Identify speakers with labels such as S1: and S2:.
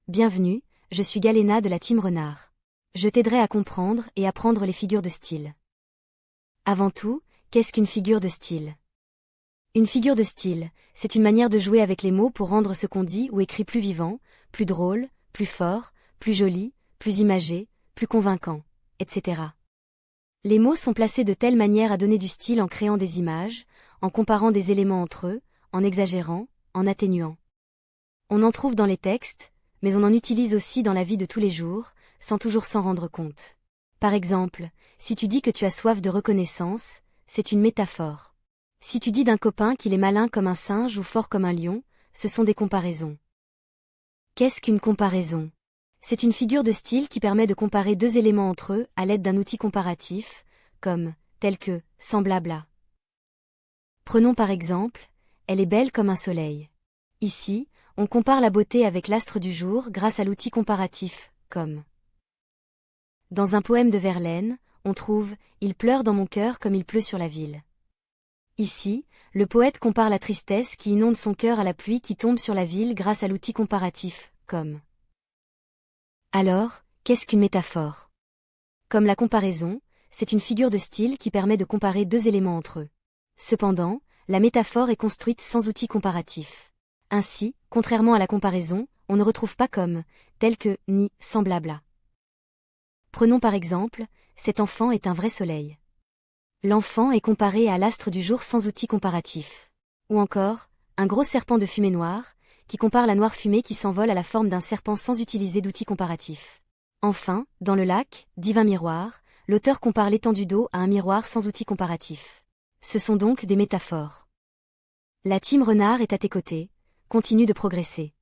S1: Bienvenue, je suis Galena de la Team Renard. Je t'aiderai à comprendre et apprendre les figures de style. Avant tout, qu'est-ce qu'une figure de style? Une figure de style, c'est une manière de jouer avec les mots pour rendre ce qu'on dit ou écrit plus vivant, plus drôle, plus fort, plus joli, plus imagé, plus convaincant, etc. Les mots sont placés de telle manière à donner du style en créant des images, en comparant des éléments entre eux, en exagérant, en atténuant. On en trouve dans les textes, mais on en utilise aussi dans la vie de tous les jours, sans toujours s'en rendre compte. Par exemple, si tu dis que tu as soif de reconnaissance, c'est une métaphore. Si tu dis d'un copain qu'il est malin comme un singe ou fort comme un lion, ce sont des comparaisons. Qu'est-ce qu'une comparaison? C'est une figure de style qui permet de comparer deux éléments entre eux à l'aide d'un outil comparatif, comme, tel que, semblable à. Prenons par exemple, elle est belle comme un soleil. Ici, on compare la beauté avec l'astre du jour grâce à l'outil comparatif, comme. Dans un poème de Verlaine, on trouve « Il pleure dans mon cœur comme il pleut sur la ville ». Ici, le poète compare la tristesse qui inonde son cœur à la pluie qui tombe sur la ville grâce à l'outil comparatif, comme. Alors, qu'est-ce qu'une métaphore? Comme la comparaison, c'est une figure de style qui permet de comparer deux éléments entre eux. Cependant, la métaphore est construite sans outil comparatif. Ainsi, contrairement à la comparaison, on ne retrouve pas comme, tel que, ni, semblable à. Prenons par exemple, cet enfant est un vrai soleil. L'enfant est comparé à l'astre du jour sans outil comparatif. Ou encore, un gros serpent de fumée noire, qui compare la noire fumée qui s'envole à la forme d'un serpent sans utiliser d'outil comparatif. Enfin, dans le lac, divin miroir, l'auteur compare l'étendue d'eau à un miroir sans outil comparatif. Ce sont donc des métaphores. La Team Renard est à tes côtés, continue de progresser.